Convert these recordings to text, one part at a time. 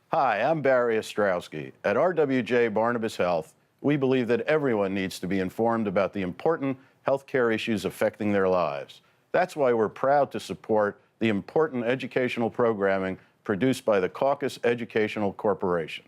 Hi, I'm Barry Ostrowski. At RWJ Barnabas Health, we believe that everyone needs to be informed about the important healthcare issues affecting their lives. That's why we're proud to support the important educational programming produced by the Caucus Educational Corporation.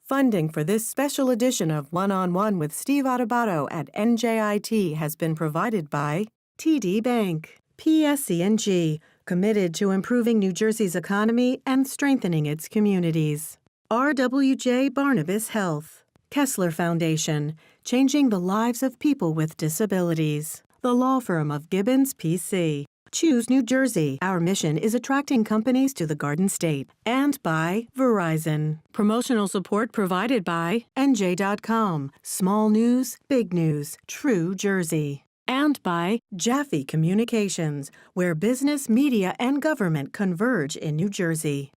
Funding for this special edition of One-on-One with Steve Adubato at NJIT has been provided by TD Bank, PSE&G, committed to improving New Jersey's economy and strengthening its communities. RWJ Barnabas Health, Kessler Foundation, changing the lives of people with disabilities. The law firm of Gibbons, P.C. Choose New Jersey. Our mission is attracting companies to the Garden State. And by Verizon. Promotional support provided by NJ.com. Small news, big news, true Jersey. And by Jaffe Communications, where business, media, and government converge in New Jersey.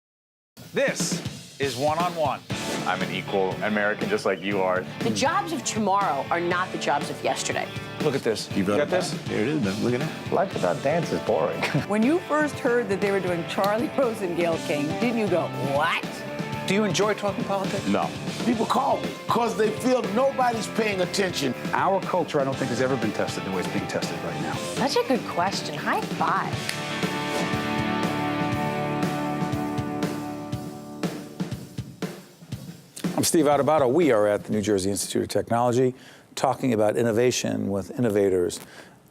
This is One-on-One. I'm an equal American just like you are. The jobs of tomorrow are not the jobs of yesterday. Look at this. You got this? Here it is, man. Look at that. Life without dance is boring. When you first heard that they were doing Charlie Rose and Gayle King, didn't you go, what? Do you enjoy talking politics? No. People call me because they feel nobody's paying attention. Our culture, I don't think, has ever been tested the way it's being tested right now. Such a good question. High five. I'm Steve Adubato. We are at the New Jersey Institute of Technology talking about innovation with innovators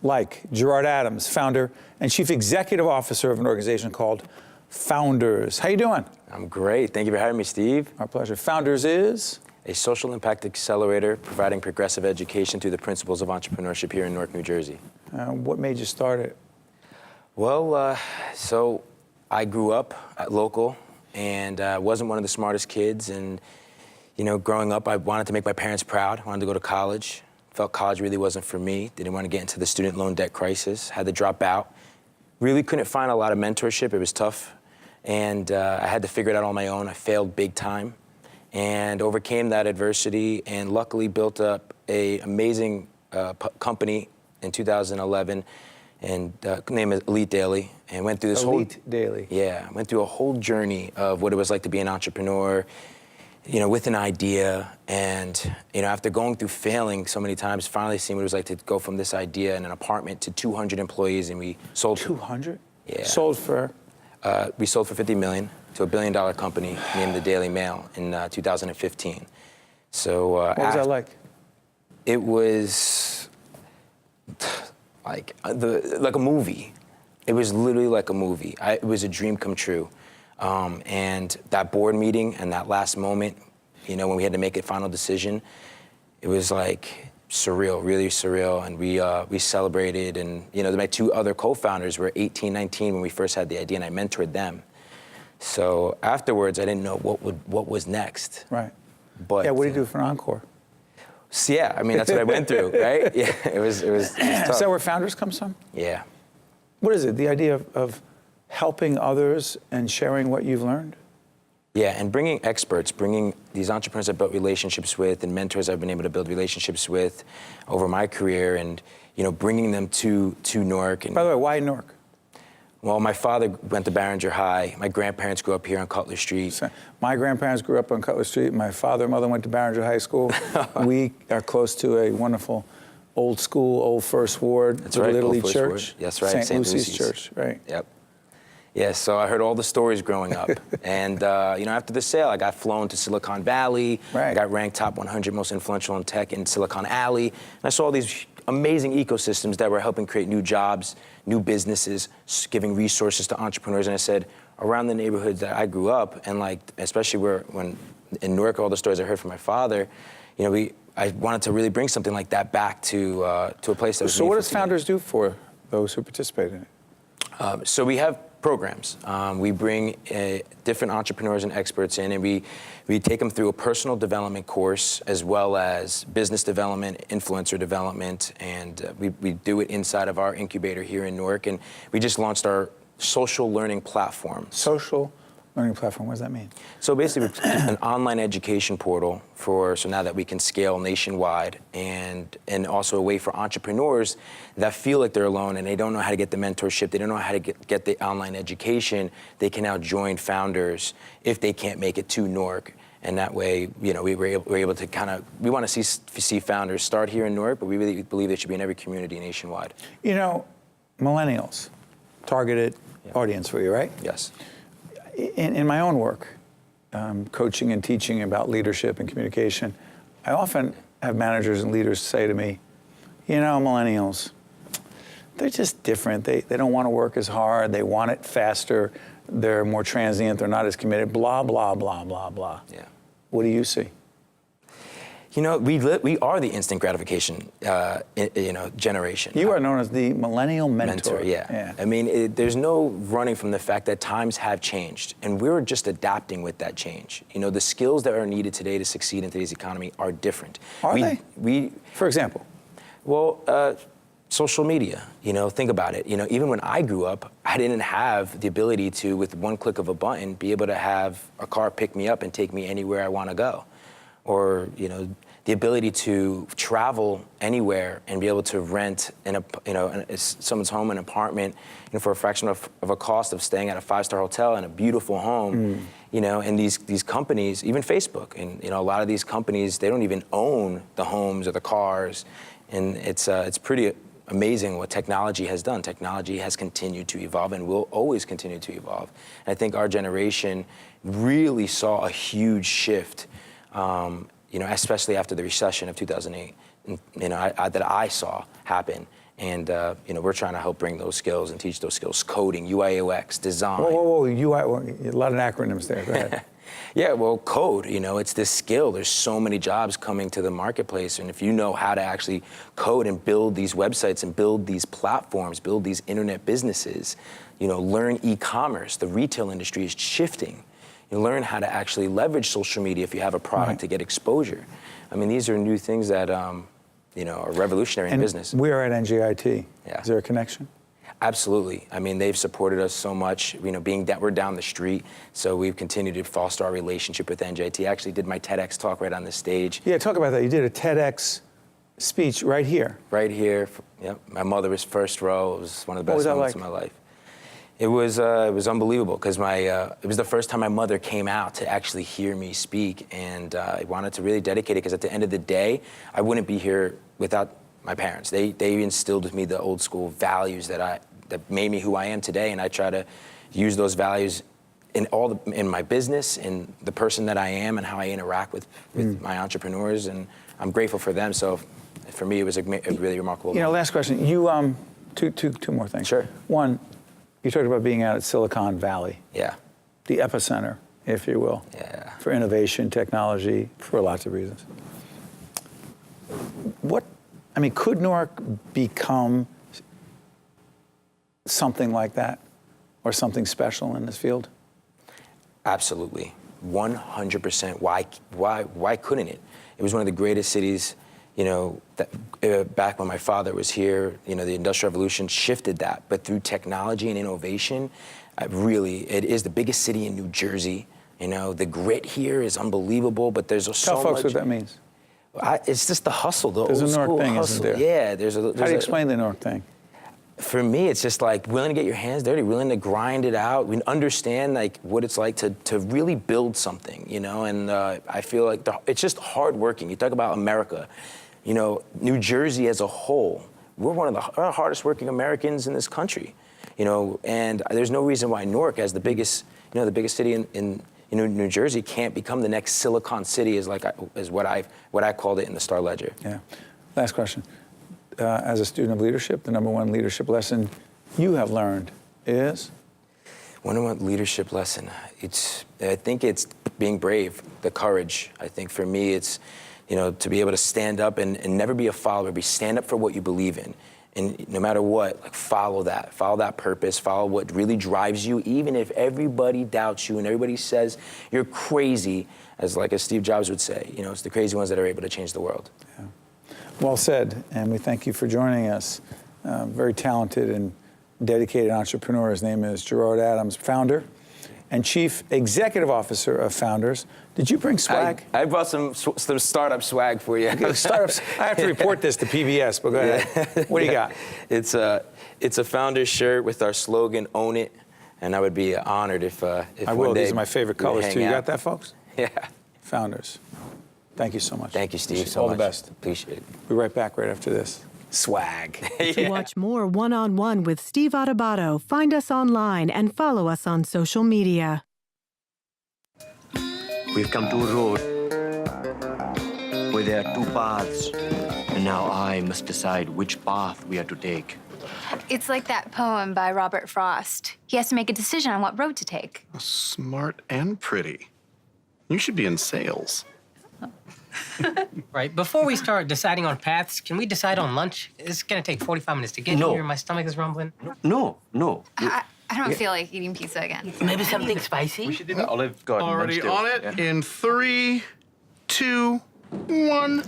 like Gerard Adams, founder and chief executive officer of an organization called Fownders. How you doing? I'm great. Thank you for having me, Steve. Our pleasure. Fownders is? A social impact accelerator providing progressive education through the principles of entrepreneurship here in Newark, New Jersey. What made you start it? Well, so I grew up at local and wasn't one of the smartest kids. And, you know, growing up, I wanted to make my parents proud, wanted to go to college. Felt college really wasn't for me. Didn't want to get into the student loan debt crisis. Had to drop out. Really couldn't find a lot of mentorship. It was tough. And I had to figure it out on my own. I failed big time and overcame that adversity and luckily built up an amazing company in 2011 and named it Elite Daily and went through this Elite Daily. Yeah, went through a whole journey of what it was like to be an entrepreneur, you know, with an idea. And, you know, after going through failing so many times, finally seeing what it was like to go from this idea in an apartment to 200 employees, and we sold. 200? Yeah. Sold for? We sold for $50 million to a $1 billion company named the Daily Mail in 2015. So what was that like? It was like a movie. It was literally like a movie. It was a dream come true. And that board meeting and that last moment, you know, when we had to make a final decision, it was like surreal, really surreal. And we celebrated, and, you know, my two other co-founders were 18, 19 when we first had the idea, and I mentored them. So afterwards, I didn't know what was next. Right. But yeah, what do you do for an encore? So yeah, I mean, that's what I went through, right? Yeah, it was tough. Is that where Fownders comes from? Yeah. What is it, the idea of helping others and sharing what you've learned? Yeah, and bringing experts, bringing these entrepreneurs I've built relationships with and mentors I've been able to build relationships with over my career, and, you know, bringing them to Newark. And, by the way, why Newark? Well, my father went to Barringer High. My grandparents grew up here on Cutler Street. So, my grandparents grew up on Cutler Street. My father and mother went to Barringer High School. We are close to a wonderful old school, old First Ward, That's right, Little old League First Church. Ward. That's right, St. Lucy's Church, right? Yep. Yeah, so I heard all the stories growing up. And, you know, after the sale, I got flown to Silicon Valley. Right. I got ranked top 100 most influential in tech in Silicon Alley. And I saw these amazing ecosystems that were helping create new jobs, new businesses, giving resources to entrepreneurs. And I said, around the neighborhoods that I grew up, and like, especially when in Newark, all the stories I heard from my father, you know, I wanted to really bring something like that back to a place that was. So what does Fownders do for those who participate in it? So we have programs. We bring different entrepreneurs and experts in, and we take them through a personal development course as well as business development, influencer development, and we do it inside of our incubator here in Newark. And we just launched our social learning platform. Social Learning platform, what does that mean? So basically, it's an online education portal so now that we can scale nationwide, and also a way for entrepreneurs that feel like they're alone and they don't know how to get the mentorship, they don't know how to get the online education, they can now join Founders if they can't make it to Newark. And that way, we're able to we want to see Founders start here in Newark, but we really believe they should be in every community nationwide. Millennials, targeted audience for you, right? Yes. In my own work, coaching and teaching about leadership and communication, I often have managers and leaders say to me, millennials, they're just different. They don't want to work as hard. They want it faster. They're more transient. They're not as committed, blah, blah, blah, blah, blah. Yeah. What do you see? We are the instant gratification, generation. You are known as the millennial mentor. Yeah. I mean, there's no running from the fact that times have changed, and we're just adapting with that change. The skills that are needed today to succeed in today's economy are different. Are they? For example? Well, social media, think about it. Even when I grew up, I didn't have the ability to, with one click of a button, be able to have a car pick me up and take me anywhere I want to go. Or, the ability to travel anywhere and be able to rent someone's home, an apartment, for a fraction of a cost of staying at a 5-star hotel in a beautiful home. And these companies, even Facebook, and a lot of these companies, they don't even own the homes or the cars, and it's pretty amazing what technology has done. Technology has continued to evolve and will always continue to evolve. And I think our generation really saw a huge shift. Especially after the recession of 2008, that I saw happen. And, we're trying to help bring those skills and teach those skills: coding, UI, UX, design. Whoa, UI, a lot of acronyms there, go ahead. Yeah, well, code, it's this skill. There's so many jobs coming to the marketplace, and if you know how to actually code and build these websites and build these platforms, build these internet businesses, learn e-commerce, the retail industry is shifting. You learn how to actually leverage social media if you have a product to get exposure. I mean, these are new things that, are revolutionary in business. We are at NJIT. Yeah. Is there a connection? Absolutely. I mean, they've supported us so much, being that we're down the street. So we've continued to foster our relationship with NJIT. I actually did my TEDx talk right on the stage. Yeah, talk about that. You did a TEDx speech right here. Right here. Yep. My mother was first row. It was one of the best moments of my life. It was unbelievable because it was the first time my mother came out to actually hear me speak, and I wanted to really dedicate it because at the end of the day, I wouldn't be here without my parents. They instilled with me the old school values that made me who I am today, and I try to use those values in my business, in the person that I am, and how I interact with my entrepreneurs, and I'm grateful for them. So for me, it was a really remarkable moment. Last question. You two more things. Sure. One. You talked about being out at Silicon Valley. Yeah. The epicenter, if you will. Yeah. For innovation, technology, for lots of reasons. Could Newark become something like that or something special in this field? Absolutely. 100%. Why couldn't it? It was one of the greatest cities, back when my father was here, the Industrial Revolution shifted that. But through technology and innovation, it is the biggest city in New Jersey. The grit here is unbelievable, but there's so much. Tell folks what that means. It's just the hustle, the there's old school Newark thing, hustle. Isn't there? Yeah, How do you explain the Newark thing? For me, it's just like willing to get your hands dirty, willing to grind it out, we understand what it's like to really build something, and I feel like it's just hardworking. You talk about America, New Jersey as a whole, we're one of the hardest working Americans in this country, and there's no reason why Newark, as the biggest city in New Jersey, can't become the next Silicon City, is what I called it in the Star Ledger. Yeah. Last question. As a student of leadership, the number one leadership lesson you have learned is? Number one leadership lesson. I think it's being brave, the courage. I think for me, it's to be able to stand up and never be a follower, stand up for what you believe in. And no matter what, follow that purpose, follow what really drives you, even if everybody doubts you and everybody says you're crazy, as Steve Jobs would say, it's the crazy ones that are able to change the world. Yeah. Well said, and we thank you for joining us. Very talented and dedicated entrepreneur. His name is Gerard Adams, founder and Chief Executive Officer of Founders. Did you bring swag? I brought some startup swag for you. Okay, startups. I have to report this to PBS, but go ahead. What do you got? It's a Founders shirt with our slogan, "Own It," and I would be honored if I one will. day These are my favorite we would colors hang too. You out. got that, folks? Yeah. Founders. Thank you so much. Thank you, Steve. So All much. the best. Appreciate it. We'll be right back right after this. Swag. To watch more One-on-One with Steve Adubato, find us online and follow us on social media. We've come to a road where there are two paths, and now I must decide which path we are to take. It's like that poem by Robert Frost. He has to make a decision on what road to take. Smart and pretty. You should be in sales. Right, before we start deciding on paths, can we decide on lunch? It's gonna take 45 minutes to get here. My stomach is rumbling. No. I don't feel like eating pizza again. Maybe something spicy? We should do the Olive Garden. Already on it in 3, 2, 1.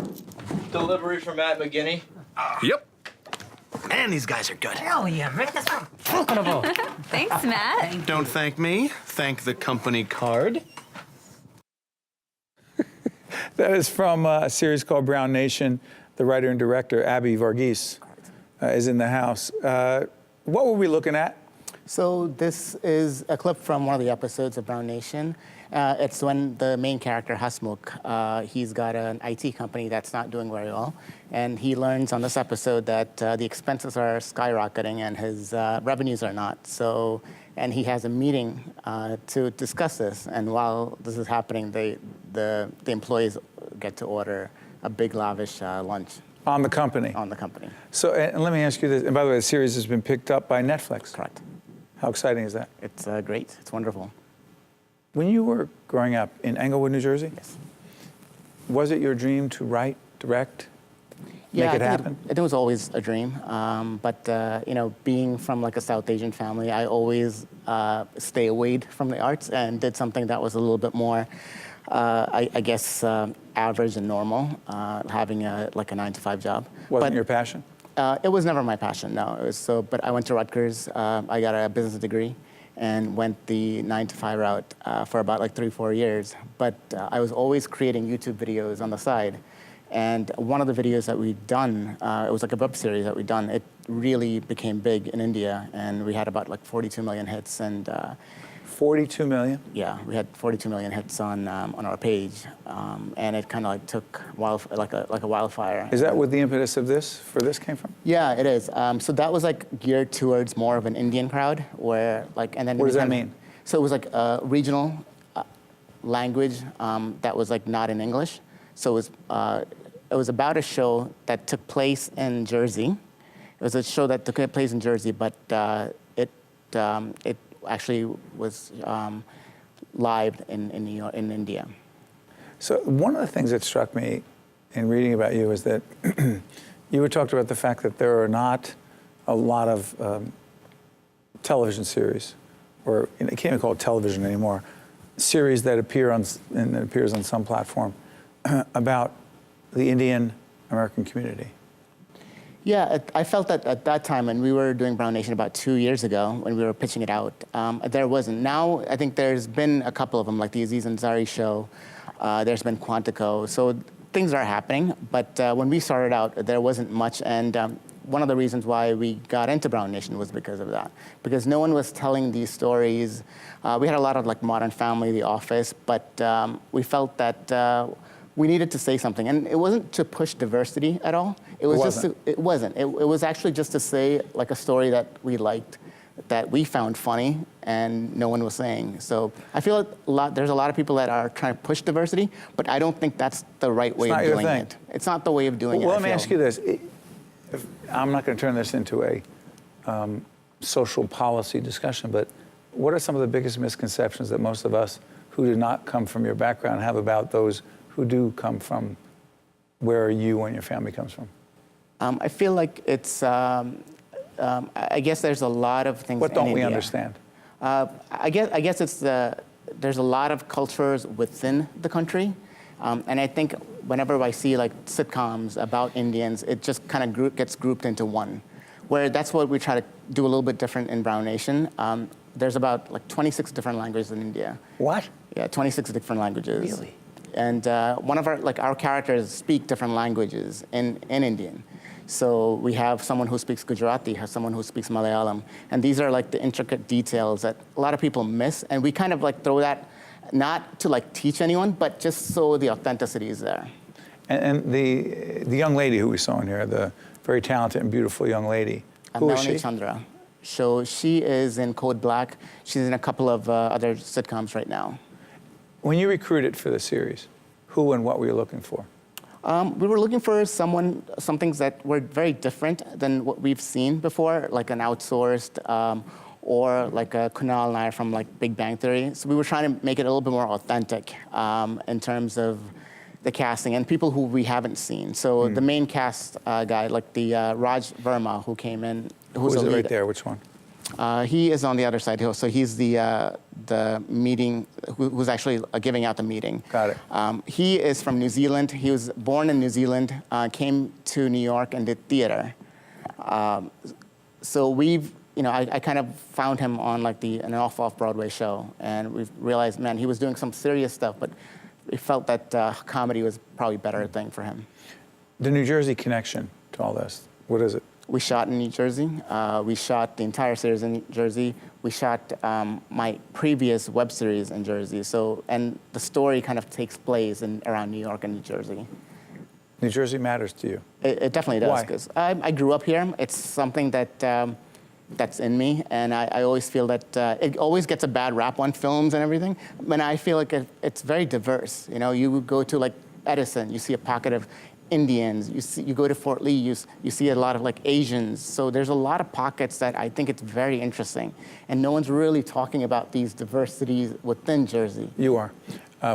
Delivery from Matt McGinney. Yep. Man, these guys are good. Hell yeah, man, that's not profitable. Thanks, Matt. Don't thank me. Thank the company card. That is from a series called Brown Nation. The writer and director, Abi Varghese, is in the house. What were we looking at? So this is a clip from one of the episodes of Brown Nation. It's when the main character, Hasmukh, he's got an IT company that's not doing very well. And he learns on this episode that the expenses are skyrocketing and his revenues are not. So, and he has a meeting to discuss this. And while this is happening, the employees get to order a big lavish lunch. On the company? On the company. So, and let me ask you this, and by the way, the series has been picked up by Netflix. Correct. How exciting is that? It's great. It's wonderful. When you were growing up in Englewood, New Jersey? Yes. Was it your dream to write, direct, make it happen? It was always a dream. But you know, being from like a South Asian family, I always stay away from the arts and did something that was a little bit more, I guess, average and normal, having like a 9-to-5 job. Wasn't your passion? It was never my passion, no. It was but I went to Rutgers. I got a business degree and went the 9-to-5 route for about like 3-4 years. But I was always creating YouTube videos on the side. And one of the videos that we'd done, it was like a web series that we'd done. It really became big in India, and we had about like 42 million hits. And 42 million? Yeah, we had 42 million hits on our page, and it kind of like took like a wildfire. Is that what the impetus of this came from? Yeah, it is. So that was like geared towards more of an Indian crowd, where like, and then what does that mean? So it was like a regional language that was like not in English. So it was about a show that took place in Jersey. It was a show that took place in Jersey, but it actually was live in New York, in India. So one of the things that struck me in reading about you is that you had talked about the fact that there are not a lot of television series, or it can't be called television anymore, series that appears on some platform about the Indian American community. Yeah, I felt that at that time, and we were doing Brown Nation about 2 years ago when we were pitching it out, there wasn't. Now, I think there's been a couple of them, like the Aziz Ansari show. There's been Quantico. So things are happening, but when we started out, there wasn't much. And one of the reasons why we got into Brown Nation was because of that. Because no one was telling these stories. We had a lot of like Modern Family, The Office, but we felt that we needed to say something. And it wasn't to push diversity at all. It wasn't. It was actually just to say like a story that we liked, that we found funny, and no one was saying. So I feel there's a lot of people that are trying to push diversity, but I don't think that's the right way of doing it. It's not the way of doing it. Well, let me ask you this. I'm not going to turn this into a social policy discussion, but what are some of the biggest misconceptions that most of us who do not come from your background have about those who do come from where you and your family comes from? I feel like it's, I guess there's a lot of things What don't in we India. understand? I guess it's there's a lot of cultures within the country. And I think whenever I see like sitcoms about Indians, it just kind of gets grouped into one. Where that's what we try to do a little bit different in Brown Nation. there's about like 26 different languages in India. What? Yeah, 26 different languages. Really? And one of our characters speak different languages in Indian. So we have someone who speaks Gujarati, has someone who speaks Malayalam. And these are like the intricate details that a lot of people miss. And we kind of like throw that, not to like teach anyone, but just so the authenticity is there. And the young lady who we saw in here, the very talented and beautiful young lady, who is she? Chandra. So she is in Code Black. She's in a couple of other sitcoms right now. When you recruited for the series, who and what were you looking for? We were looking for some things that were very different than what we've seen before, like an outsourced or like a Kunal and I from like Big Bang Theory. So we were trying to make it a little bit more authentic in terms of the casting and people who we haven't seen. So the main cast guy, like the Raj Verma, who came in, who's Who is the it lead. right there? Which one? He is on the other side. So he's the meeting, who's actually giving out the meeting. Got it. He is from New Zealand. He was born in New Zealand, came to New York and did theater. So we've, I kind of found him on like an off-Broadway show, and we've realized, man, he was doing some serious stuff, but we felt that comedy was probably a better thing for him. The New Jersey connection to all this, what is it? We shot in New Jersey. We shot the entire series in New Jersey. We shot my previous web series in Jersey. So, and the story kind of takes place around New York and New Jersey. New Jersey matters to you? It definitely does. Why? Because I grew up here. It's something that that's in me, and I always feel that it always gets a bad rap on films and everything. But I feel like it's very diverse. You go to like Edison, you see a pocket of Indians. You go to Fort Lee, you see a lot of like Asians. So there's a lot of pockets that I think it's very interesting, and no one's really talking about these diversities within Jersey. You are.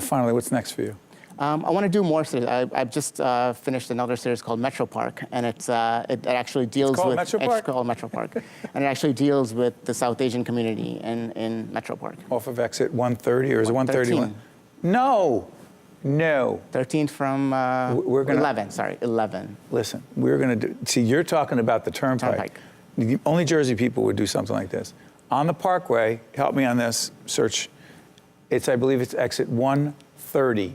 Finally, what's next for you? I want to do more series. I've just finished another series called Metro Park, and it actually deals with Metro Park? It's called Metro Park, and it actually deals with the South Asian community in Metro Park. Off of exit 130, or is it 131? 13. No. 13 from 11. Sorry, 11. Listen, we're going to do. See, you're talking about the Turnpike. Only Jersey people would do something like this. On the Parkway, help me on this. Search. I believe it's exit 130.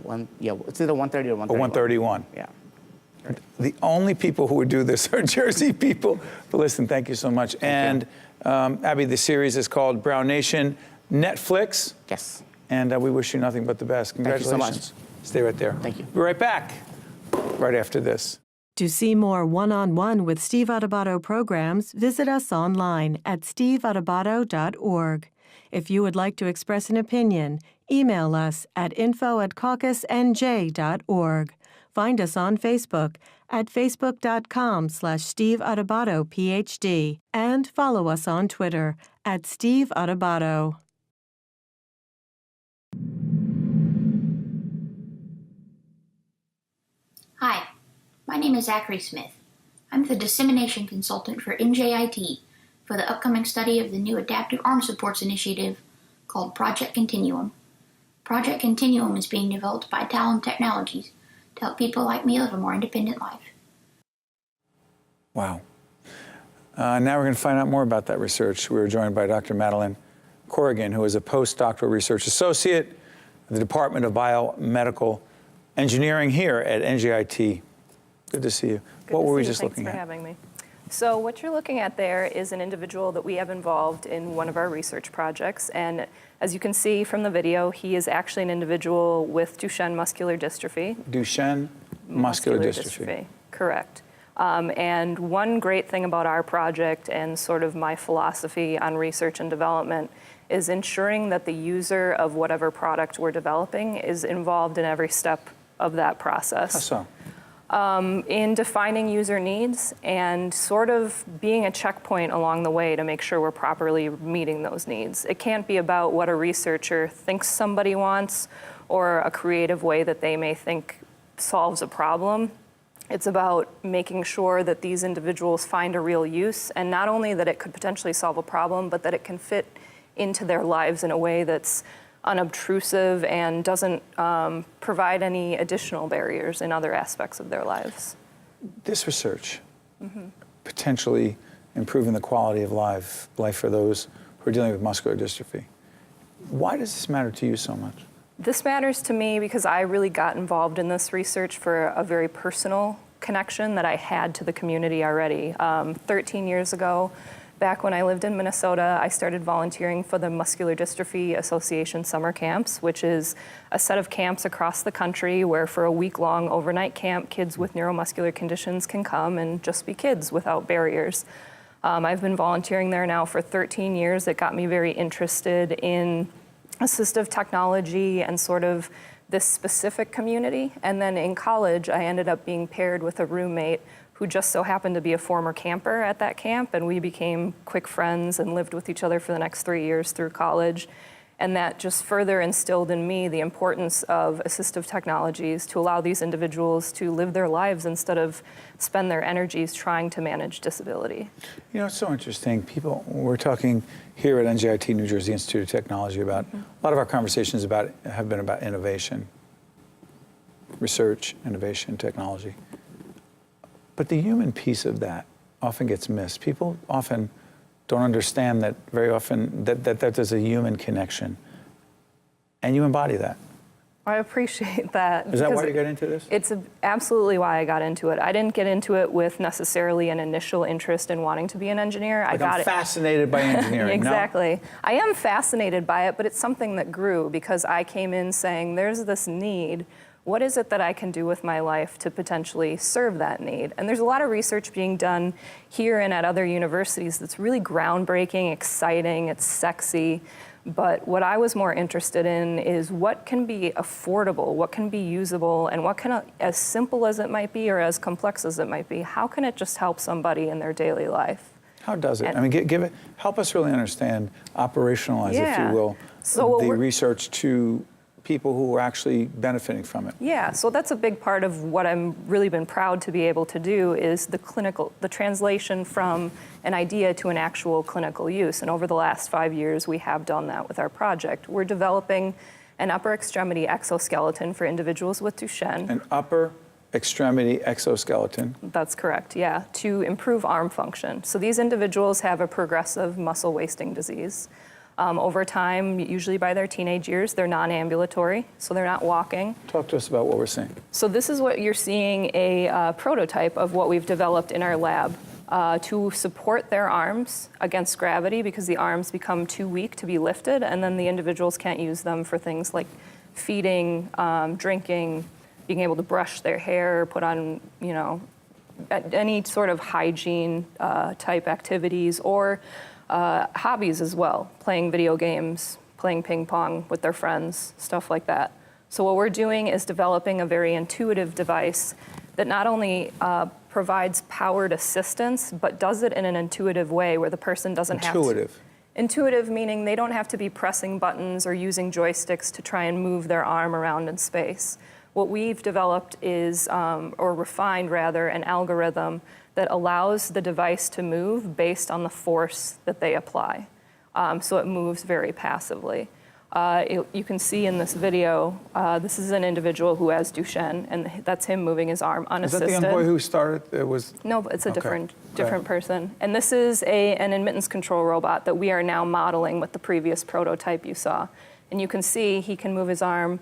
It's either 130 or 131. Or 131. Yeah. The only people who would do this are Jersey people. But listen, thank you so much. And Abi, the series is called Brown Nation, Netflix. Yes. And we wish you nothing but the best. Congratulations. Thank you so much. Stay right there. Thank you. Be right back, right after this. To see more one-on-one with Steve Adubato programs, visit us online at steveadubato.org. If you would like to express an opinion, email us at info@caucusnj.org. Find us on Facebook at facebook.com/Steve Adubato, Ph.D. and follow us on Twitter at Steve Adubato. Hi, my name is Zachary Smith. I'm the dissemination consultant for NJIT for the upcoming study of the new Adaptive Arm Supports Initiative called Project Continuum. Project Continuum is being developed by Talon Technologies to help people like me live a more independent life. Wow. Now we're going to find out more about that research. We were joined by Dr. Madeline Corrigan, who is a Postdoctoral Research Associate at the Department of Biomedical Engineering here at NJIT. Good to see you. What were we just looking at? Thanks for having me. So what you're looking at there is an individual that we have involved in one of our research projects. And as you can see from the video, he is actually an individual with Duchenne muscular dystrophy. Duchenne muscular dystrophy. Correct. And one great thing about our project and sort of my philosophy on research and development is ensuring that the user of whatever product we're developing is involved in every step of that process. How so? In defining user needs and sort of being a checkpoint along the way to make sure we're properly meeting those needs. It can't be about what a researcher thinks somebody wants or a creative way that they may think solves a problem. It's about making sure that these individuals find a real use, and not only that it could potentially solve a problem, but that it can fit into their lives in a way that's unobtrusive and doesn't provide any additional barriers in other aspects of their lives. This research, potentially improving the quality of life for those who who are dealing with muscular dystrophy. Why does this matter to you so much? This matters to me because I really got involved in this research for a very personal connection that I had to the community already. 13 years ago, back when I lived in Minnesota, I started volunteering for the Muscular Dystrophy Association summer camps, which is a set of camps across the country where for a week-long overnight camp, kids with neuromuscular conditions can come and just be kids without barriers. I've been volunteering there now for 13 years. It got me very interested in assistive technology and sort of this specific community. And then in college, I ended up being paired with a roommate who just so happened to be a former camper at that camp, and we became quick friends and lived with each other for the next 3 years through college. And that just further instilled in me the importance of assistive technologies to allow these individuals to live their lives instead of spend their energies trying to manage disability. You know, it's so interesting. We're talking here at NJIT, New Jersey Institute of Technology, about a lot of our conversations have been about innovation, research, innovation, technology. But the human piece of that often gets missed. People often don't understand that very often that there's a human connection. And you embody that. I appreciate that. Is that why you got into this? It's absolutely why I got into it. I didn't get into it with necessarily an initial interest in wanting to be an engineer. I'm fascinated by engineering. Exactly. No? I am fascinated by it, but it's something that grew because I came in saying, there's this need. What is it that I can do with my life to potentially serve that need? And there's a lot of research being done here and at other universities that's really groundbreaking, exciting, it's sexy. But what I was more interested in is what can be affordable, what can be usable, and what can, as simple as it might be or as complex as it might be, how can it just help somebody in their daily life? How does it? I mean, help us really understand, operationalize, if you will, the research to people who are actually benefiting from it. Yeah, so that's a big part of what I'm really been proud to be able to do is the translation from an idea to an actual clinical use. And over the last 5 years, we have done that with our project. We're developing an upper extremity exoskeleton for individuals with Duchenne. An upper extremity exoskeleton. That's correct, yeah, to improve arm function. So these individuals have a progressive muscle wasting disease. Over time, usually by their teenage years, they're non-ambulatory, so they're not walking. Talk to us about what we're seeing. So this is what you're seeing, a prototype of what we've developed in our lab to support their arms against gravity because the arms become too weak to be lifted, and then the individuals can't use them for things like feeding, drinking, being able to brush their hair, put on, any sort of hygiene type activities, or hobbies as well, playing video games, playing ping pong with their friends, stuff like that. So what we're doing is developing a very intuitive device that not only provides powered assistance, but does it in an intuitive way where the person doesn't have to. Intuitive meaning they don't have to be pressing buttons or using joysticks to try and move their arm around in space. What we've developed is, or refined rather, an algorithm that allows the device to move based on the force that they apply. So it moves very passively. You can see in this video, this is an individual who has Duchenne, and that's him moving his arm unassisted. Is that the young boy who started? It was. No, it's a different person. And this is an admittance control robot that we are now modeling with the previous prototype you saw. And you can see he can move his arm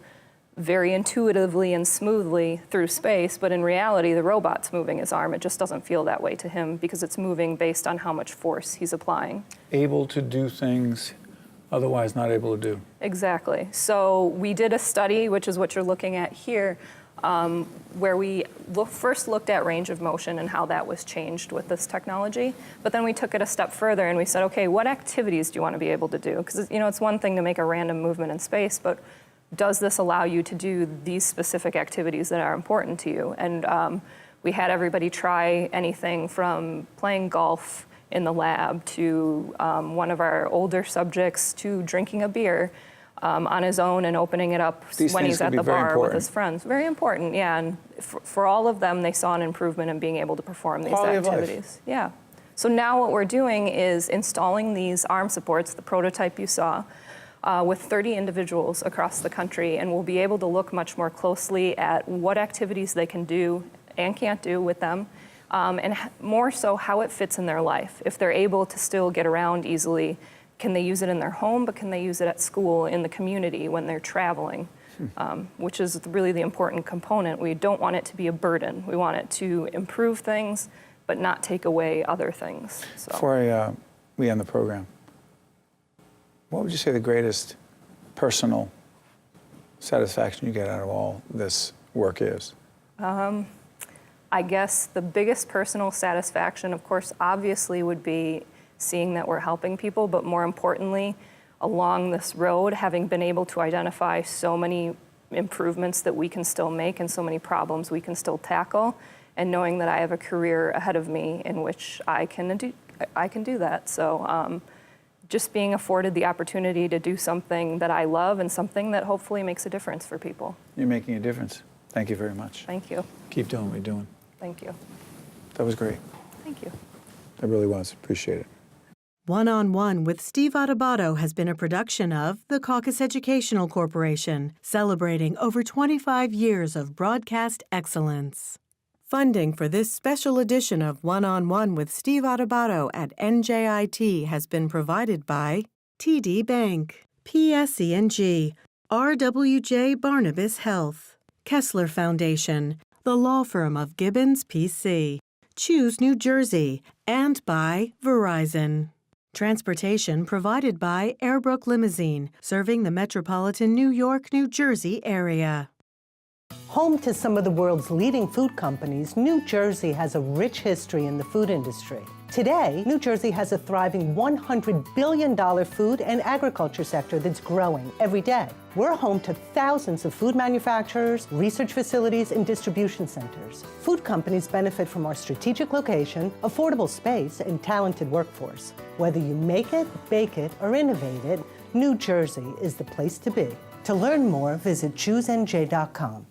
very intuitively and smoothly through space, but in reality, the robot's moving his arm. It just doesn't feel that way to him because it's moving based on how much force he's applying. Able to do things otherwise not able to do. Exactly. So we did a study, which is what you're looking at here, where we first looked at range of motion and how that was changed with this technology. But then we took it a step further and we said, okay, what activities do you want to be able to do? Because it's one thing to make a random movement in space, but does this allow you to do these specific activities that are important to you? And we had everybody try anything from playing golf in the lab to one of our older subjects to drinking a beer on his own and opening it up when he's at the bar with his friends. Very important, yeah. And for all of them, they saw an improvement in being able to perform these activities. Yeah. So now what we're doing is installing these arm supports, the prototype you saw, with 30 individuals across the country, and we'll be able to look much more closely at what activities they can do and can't do with them, and more so how it fits in their life. If they're able to still get around easily, can they use it in their home, but can they use it at school, in the community, when they're traveling, which is really the important component. We don't want it to be a burden. We want it to improve things, but not take away other things. So. Before we end the program, what would you say the greatest personal satisfaction you get out of all this work is? I guess the biggest personal satisfaction, of course, obviously would be seeing that we're helping people, but more importantly, along this road, having been able to identify so many improvements that we can still make and so many problems we can still tackle, and knowing that I have a career ahead of me in which I can do that. So just being afforded the opportunity to do something that I love and something that hopefully makes a difference for people. You're making a difference. Thank you very much. Thank you. Keep doing what you're doing. Thank you. That was great. Thank you. It really was. Appreciate it. One-on-One with Steve Adubato has been a production of the Caucus Educational Corporation, celebrating over 25 years of broadcast excellence. Funding for this special edition of One-on-One with Steve Adubato at NJIT has been provided by TD Bank, PSE&G, RWJ Barnabas Health, Kessler Foundation, the law firm of Gibbons PC, Choose New Jersey, and by Verizon. Transportation provided by Airbrook Limousine, serving the metropolitan New York, New Jersey area. Home to some of the world's leading food companies, New Jersey has a rich history in the food industry. Today, New Jersey has a thriving $100 billion food and agriculture sector that's growing every day. We're home to thousands of food manufacturers, research facilities, and distribution centers. Food companies benefit from our strategic location, affordable space, and talented workforce. Whether you make it, bake it, or innovate it, New Jersey is the place to be. To learn more, visit choosenj.com.